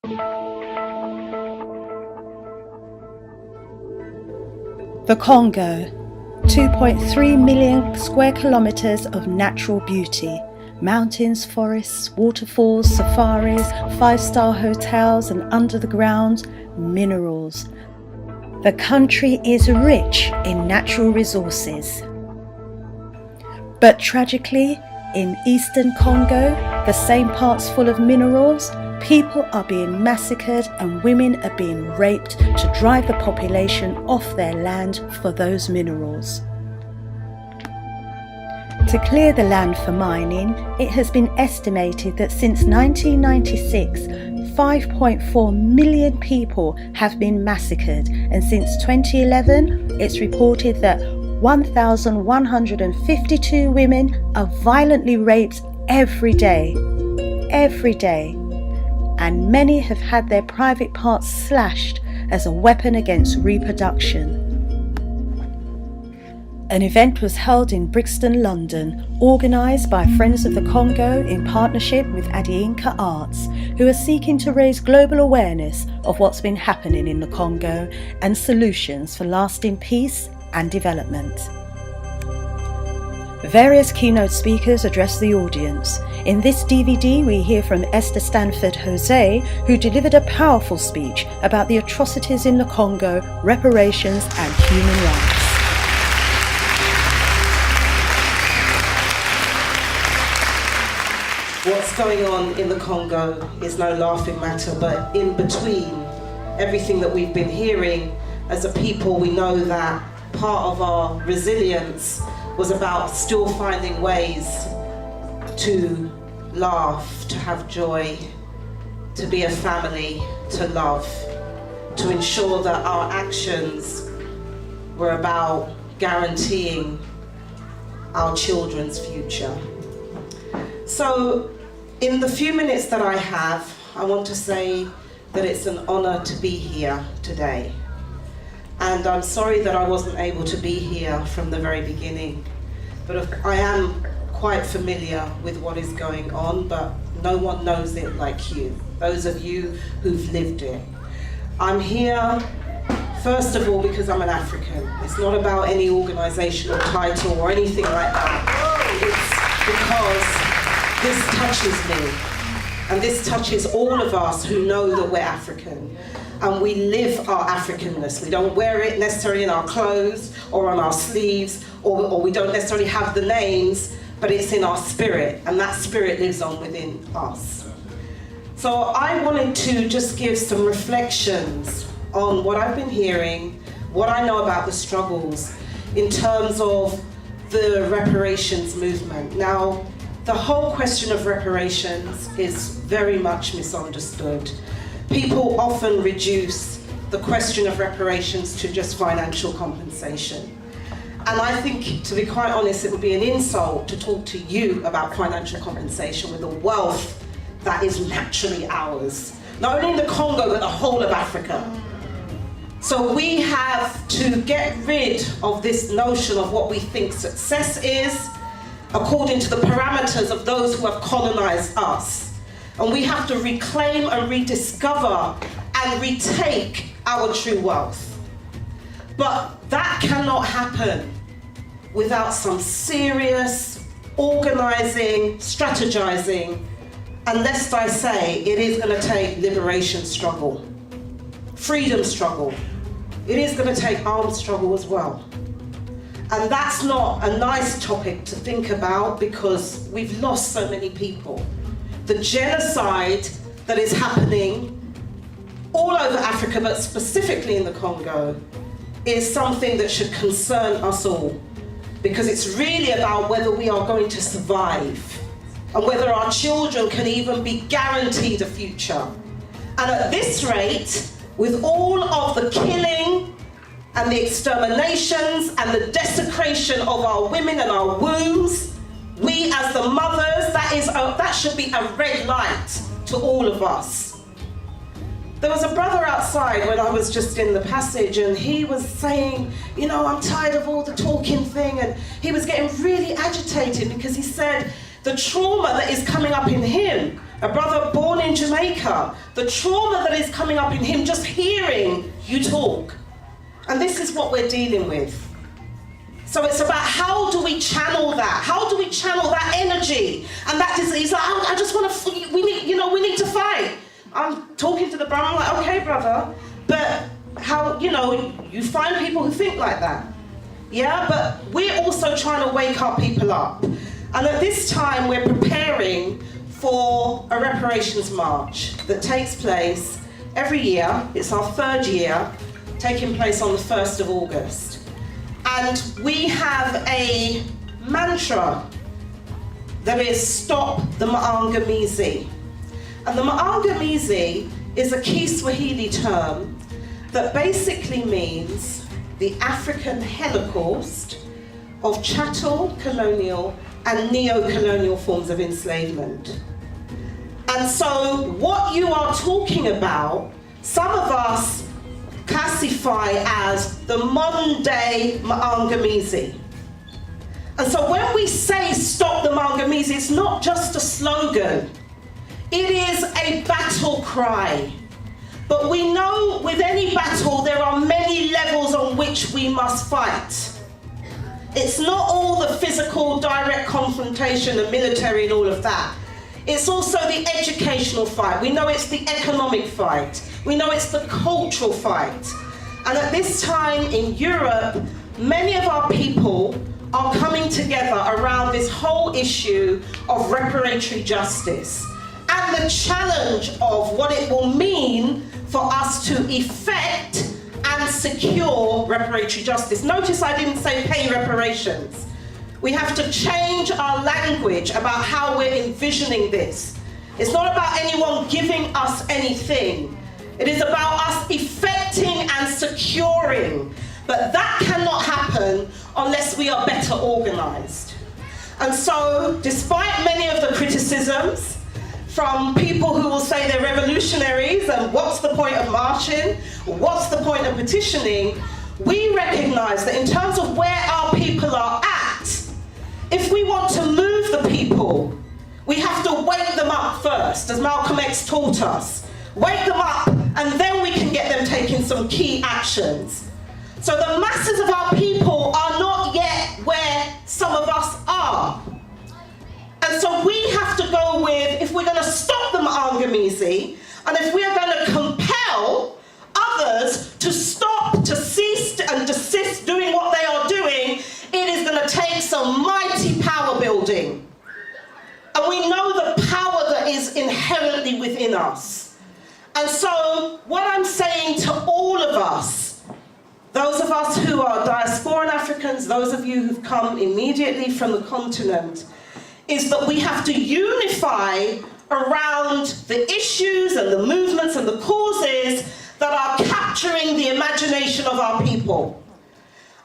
The Congo, 2.3 million square kilometers of natural beauty. Mountains, forests, waterfalls, safaris, five-star hotels, and under the ground, minerals. The country is rich in natural resources. But tragically, in Eastern Congo, the same parts full of minerals, people are being massacred and women are being raped to drive the population off their land for those minerals. To clear the land for mining, it has been estimated that since 1996, 5.4 million people have been massacred, and since 2011, it's reported that 1,152 women are violently raped every day, and many have had their private parts slashed as a weapon against reproduction. An event was held in Brixton, London, organised by Friends of the Congo in partnership with Adinkra Arts, who are seeking to raise global awareness of what's been happening in the Congo and solutions for lasting peace and development. Various keynote speakers addressed the audience. In this DVD, we hear from Esther Stanford-Xosei, who delivered a powerful speech about the atrocities in the Congo, reparations and human rights. What's going on in the Congo is no laughing matter, but in between everything that we've been hearing, as a people, we know that part of our resilience was about still finding ways to laugh, to have joy, to be a family, to love, to ensure that our actions were about guaranteeing our children's future. So, in the few minutes that I have, I want to say that it's an honor to be here today. And I'm sorry that I wasn't able to be here from the very beginning, but I am quite familiar with what is going on, but no one knows it like you, those of you who've lived it. I'm here, first of all, because I'm an African. It's not about any organizational title or anything like that. It's because this touches me, and this touches all of us who know that we're African, and we live our Africanness. We don't wear it necessarily in our clothes or on our sleeves, or we don't necessarily have the names, but it's in our spirit, and that spirit lives on within us. So I wanted to just give some reflections on what I've been hearing, what I know about the struggles in terms of the reparations movement. Now, the whole question of reparations is very much misunderstood. People often reduce the question of reparations to just financial compensation. And I think, to be quite honest, it would be an insult to talk to you about financial compensation with the wealth that is naturally ours. Not only in the Congo, but the whole of Africa. So we have to get rid of this notion of what we think success is, according to the parameters of those who have colonized us. And we have to reclaim and rediscover and retake our true wealth. But that cannot happen without some serious organizing, strategizing, and lest I say, it is going to take liberation struggle, freedom struggle. It is going to take armed struggle as well. And that's not a nice topic to think about because we've lost so many people. The genocide that is happening all over Africa, but specifically in the Congo, is something that should concern us all, because it's really about whether we are going to survive and whether our children can even be guaranteed a future. And at this rate, with all of the killing and the exterminations and the desecration of our women and our wombs, we as the mothers, that should be a red light to all of us. There was a brother outside when I was just in the passage, and he was saying, you know, I'm tired of all the talking thing, and he was getting really agitated because he said the trauma that is coming up in him a brother born in Jamaica, the trauma that is coming up in him just hearing you talk. And this is what we're dealing with. So it's about how do we channel that? How do we channel that energy and that disease? Like, I just want to, we need to fight. I'm talking to the brother, I'm like, okay, brother, but how, you find people who think like that. Yeah, but we're also trying to wake our people up. And at this time, we're preparing for a reparations march that takes place every year. It's our 3rd year, taking place on the 1st of August. And we have a mantra that is stop the MAANGAMIZI. And the MAANGAMIZI is a Kiswahili term that basically means the African Holocaust of chattel, colonial, and neo-colonial forms of enslavement. And so what you are talking about, some of us classify as the modern day MAANGAMIZI. And so when we say stop the MAANGAMIZI, it's not just a slogan. It is a battle cry. But we know with any battle there are many levels on which we must fight. It's not all the physical direct confrontation, the military and all of that. It's also the educational fight. We know it's the economic fight. We know it's the cultural fight. And at this time in Europe, many of our people are coming together around this whole issue of reparatory justice and the challenge of what it will mean for us to effect and secure reparatory justice. Notice I didn't say pay reparations. We have to change our language about how we're envisioning this. It's not about anyone giving us anything. It is about us effecting and securing. But that cannot happen unless we are better organized. And so, despite many of the criticisms from people who will say they're revolutionaries and what's the point of marching, what's the point of petitioning, we recognize that in terms of where our people are at, if we want to move the people, we have to wake them up first, as Malcolm X taught us. Wake them up, and then we can get them taking some key actions. So the masses of our people are not yet where some of us are. And so we have to go with, if we're going to stop the MAANGAMIZI, and if we are going to compel others to stop, to cease and desist doing what they are doing, it is going to take some mighty power building. And we know the power that is inherently within us. And so what I'm saying to all of us, those of us who are diasporan Africans, those of you who've come immediately from the continent, is that we have to unify around the issues and the movements and the causes that are capturing the imagination of our people,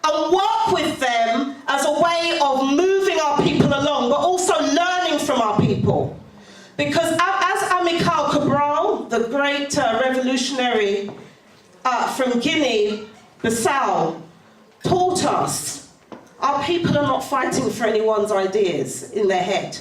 and work with them as a way of moving our people along, but also learning from our people. Because as Amilcar Cabral, the great revolutionary from Guinea-Bissau, taught us, our people are not fighting for anyone's ideas in their head.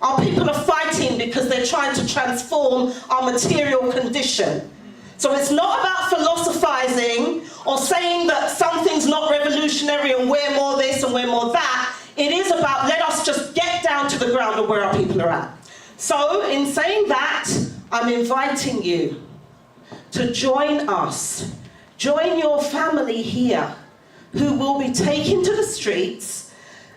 Our people are fighting because they're trying to transform our material condition. So it's not about philosophizing or saying that something's not revolutionary and we're more this and we're more that. It is about, let us just get down to the ground of where our people are at. So in saying that, I'm inviting you to join us. Join your family here, who will be taken to the streets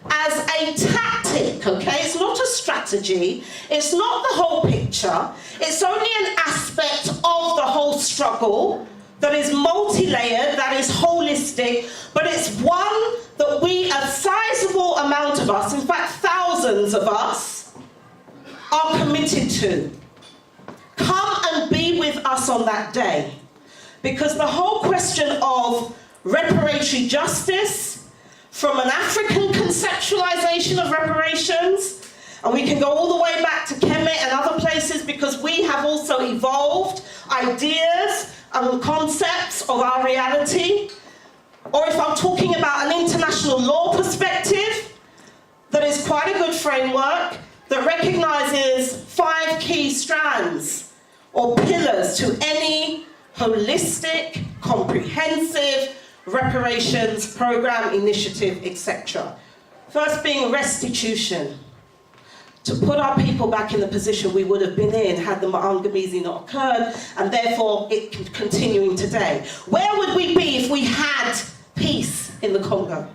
as a tactic, okay? It's not a strategy. It's not the whole picture. It's only an aspect of the whole struggle that is multi-layered, that is holistic, but it's one that we, a sizable amount of us, in fact thousands of us, are committed to. Come and be with us on that day. Because the whole question of reparatory justice, from an African conceptualization of reparations, and we can go all the way back to Kemet and other places, because we have also evolved ideas and concepts of our reality. Or if I'm talking about an international law perspective, that is quite a good framework, that recognises 5 key strands or pillars to any holistic, comprehensive reparations program, initiative, etc. First being restitution. To put our people back in the position we would have been in had the MAANGAMIZI not occurred, and therefore it continuing today. Where would we be if we had peace in the Congo?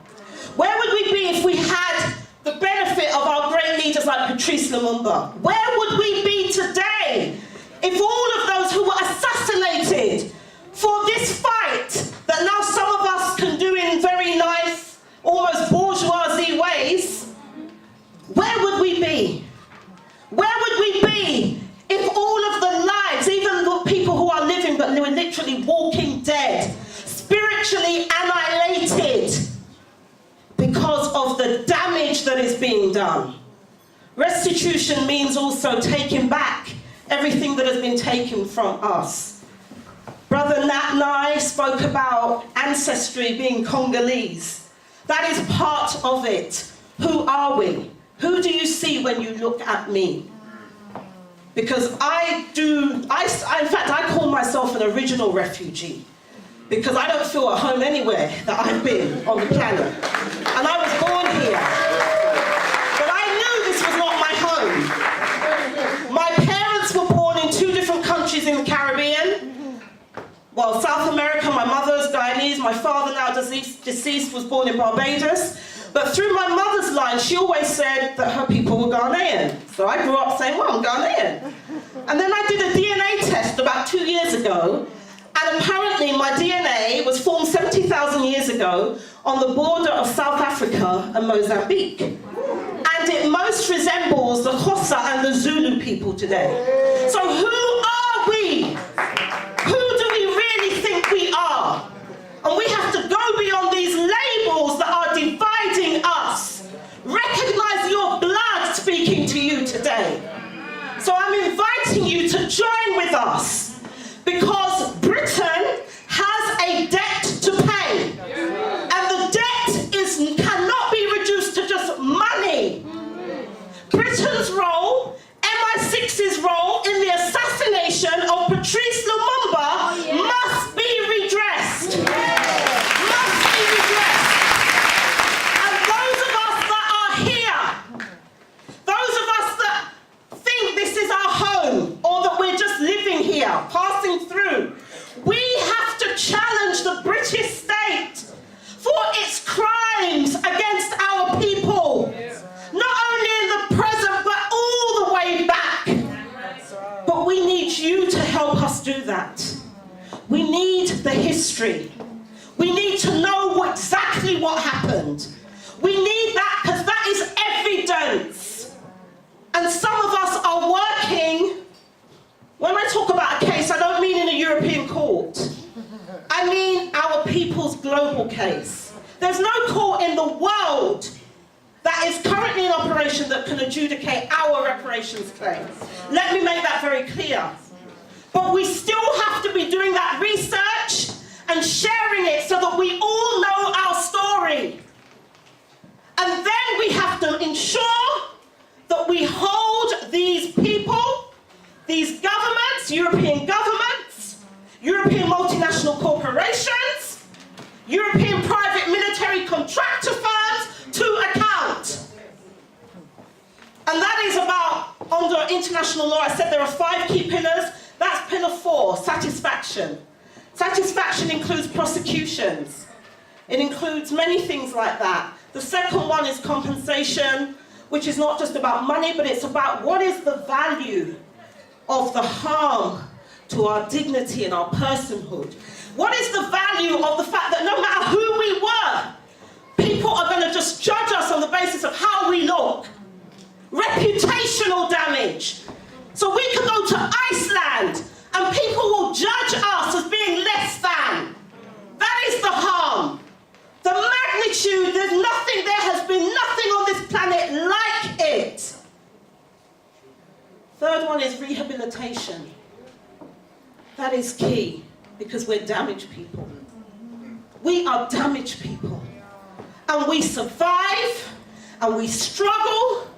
Where would we be if we had the benefit of our great leaders like Patrice Lumumba? Where would we be today if all of those who were assassinated for this fight that now some of us can do in very nice, almost bourgeoisie ways? Where would we be? Where would we be if all of the lives, even the people who are living but who are literally walking dead, spiritually annihilated because of the damage that is being done? Restitution means also taking back everything that has been taken from us. Brother Nat Nai spoke about ancestry being Congolese. That is part of it. Who are we? Who do you see when you look at me? Because in fact, I call myself an original refugee because I don't feel at home anywhere that I've been on the planet. And I was born here. But I knew this was not my home. My parents were born in 2 different countries in the Caribbean. Well, South America, my mother's Guyanese, my father, now deceased, was born in Barbados. But through my mother's line, she always said that her people were Ghanaian. So I grew up saying, well, I'm Ghanaian. And then I did a DNA test about 2 years ago, and apparently my DNA was formed 70,000 years ago on the border of South Africa and Mozambique. And it most resembles the Xhosa and the Zulu people today. So who are we? Who do we really think we are? And we have to go beyond these labels that are dividing us. Recognize your blood speaking to you today. So I'm inviting you to join with us because Britain has a debt to pay. And the debt cannot be reduced to just money. Britain's role, MI6's role in the assassination of Patrice Lumumba must be redressed. Passing through, we have to challenge the British state for its crimes against our people, not only in the present but all the way back. But we need you to help us do that. We need the history. We need to know exactly what happened. We need that because that is evidence. And some of us are working. When I talk about a case, I don't mean in a European court. I mean our people's global case. There's no court in the world that is currently in operation that can adjudicate our reparations claims. Let me make that very clear. But we still have to be doing that research and sharing it so that we all know our story. And then we have to ensure that we hold these people, these governments, European multinational corporations, European private military contractor firms to account. And that is about, under international law, I said there are 5 key pillars. That's pillar 4, satisfaction. Satisfaction includes prosecutions. It includes many things like that. The second one is compensation, which is not just about money, but it's about what is the value of the harm to our dignity and our personhood. What is the value of the fact that no matter who we were, people are going to just judge us on the basis of how we look? Reputational damage. So we can go to Iceland and people will judge us as being less than. That is the harm. The magnitude, there has been nothing on this planet like it. Third one is rehabilitation. That is key because we're damaged people. We are damaged people. And we survive, and we struggle,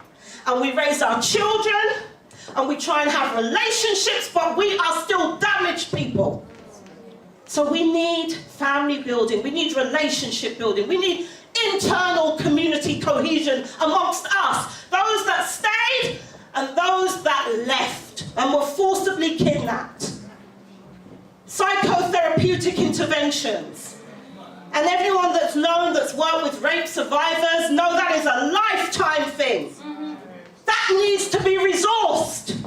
and we raise our children, and we try and have relationships, but we are still damaged people. So we need family building, we need relationship building, we need internal community cohesion amongst us, those that stayed and those that left and were forcibly kidnapped. Psychotherapeutic interventions. And everyone that's known, that's worked with rape survivors, know that is a lifetime thing. That needs to be resourced.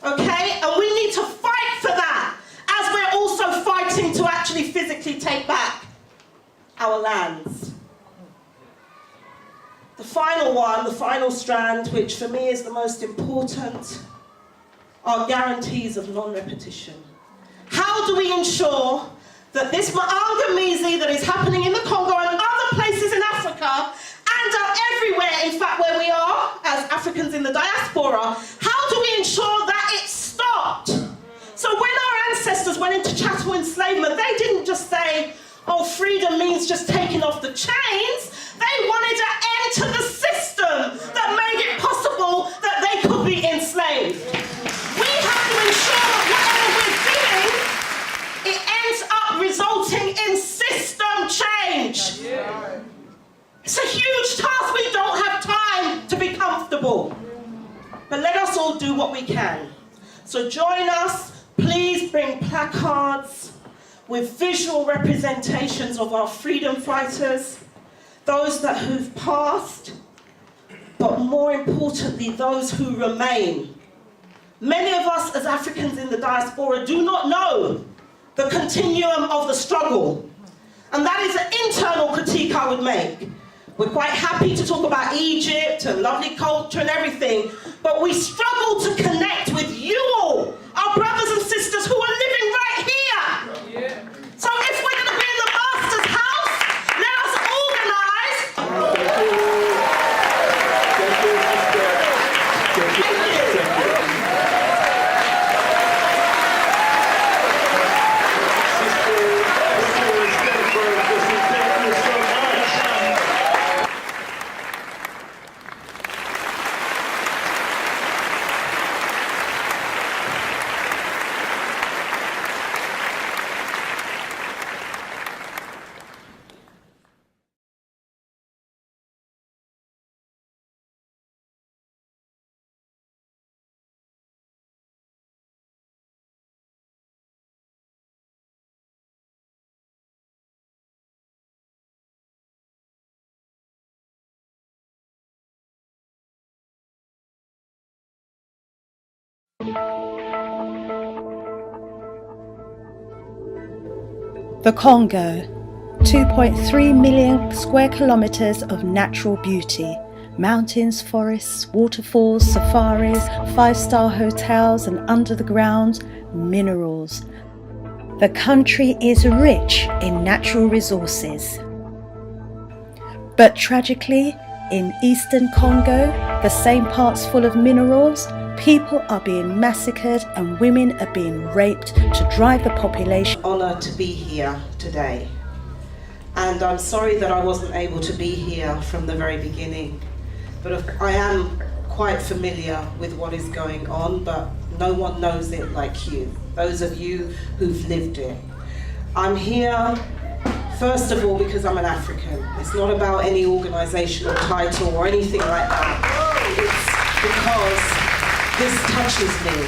Okay? And we need to fight for that, as we're also fighting to actually physically take back our lands. The final one, the final strand, which for me is the most important, are guarantees of non-repetition. How do we ensure that this MAANGAMIZI that is happening in the Congo and other places in Africa, and everywhere, in fact, where we are as Africans in the diaspora, how do we ensure that it stopped? So when our ancestors went into chattel enslavement, they didn't just say, oh, freedom means just taking off the chains. They wanted an end to the system that made it possible that they could be enslaved. We have to ensure that whatever we're doing, it ends up resulting in system change. It's a huge task. We don't have time to be comfortable. But let us all do what we can. So join us. Please bring placards with visual representations of our freedom fighters, those that who've passed, but more importantly, those who remain. Many of us as Africans in the diaspora do not know the continuum of the struggle. And that is an internal critique I would make. We're quite happy to talk about Egypt and lovely culture and everything, but we struggle to connect with you all, our brothers and sisters who are living right here. So if we're going to be in the Master's house, let us organize. The Congo, 2.3 million square kilometers of natural beauty. Mountains, forests, waterfalls, safaris, five-star hotels and under the ground, minerals. The country is rich in natural resources. But tragically, in Eastern Congo, the same parts full of minerals, people are being massacred and women are being raped to drive the population. Honour to be here today. And I'm sorry that I wasn't able to be here from the very beginning. But I am quite familiar with what is going on, but no one knows it like you, those of you who've lived it. I'm here, first of all, because I'm an African. It's not about any organisational title or anything like that. It's because this touches me,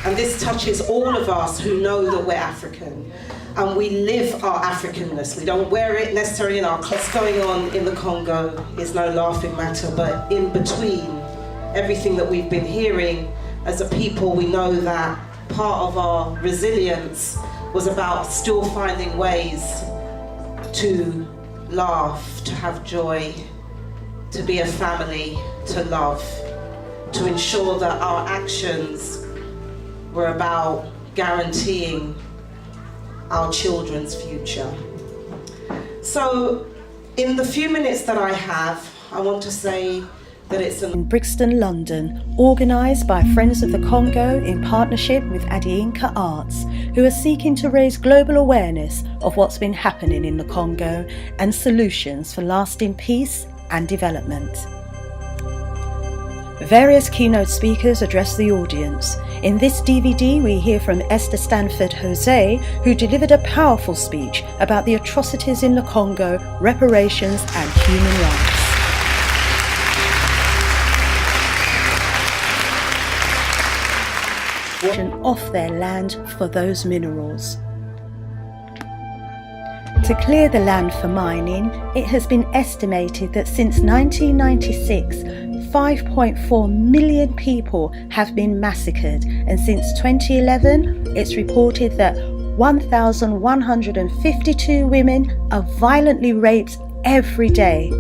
and this touches all of us who know that we're African, and we live our Africanness. We don't wear it necessarily in our clothes. What's going on in the Congo is no laughing matter, but in between everything that we've been hearing, as a people, we know that part of our resilience was about still finding ways to laugh, to have joy, to be a family, to love, to ensure that our actions were about guaranteeing our children's future. So, in the few minutes that I have, I want to say that it's in Brixton, London, organised by Friends of the Congo in partnership with Adinkra Arts, who are seeking to raise global awareness of what's been happening in the Congo and solutions for lasting peace and development. Various keynote speakers addressed the audience. In this DVD, we hear from Esther Stanford-Xosei, who delivered a powerful speech about the atrocities in the Congo, reparations, and human rights. Off their land for those minerals. To clear the land for mining, it has been estimated that since 1996, 5.4 million people have been massacred, and since 2011, it's reported that 1,152 women are violently raped every day,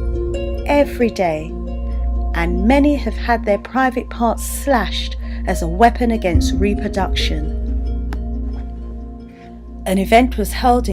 and many have had their private parts slashed as a weapon against reproduction. An event was held in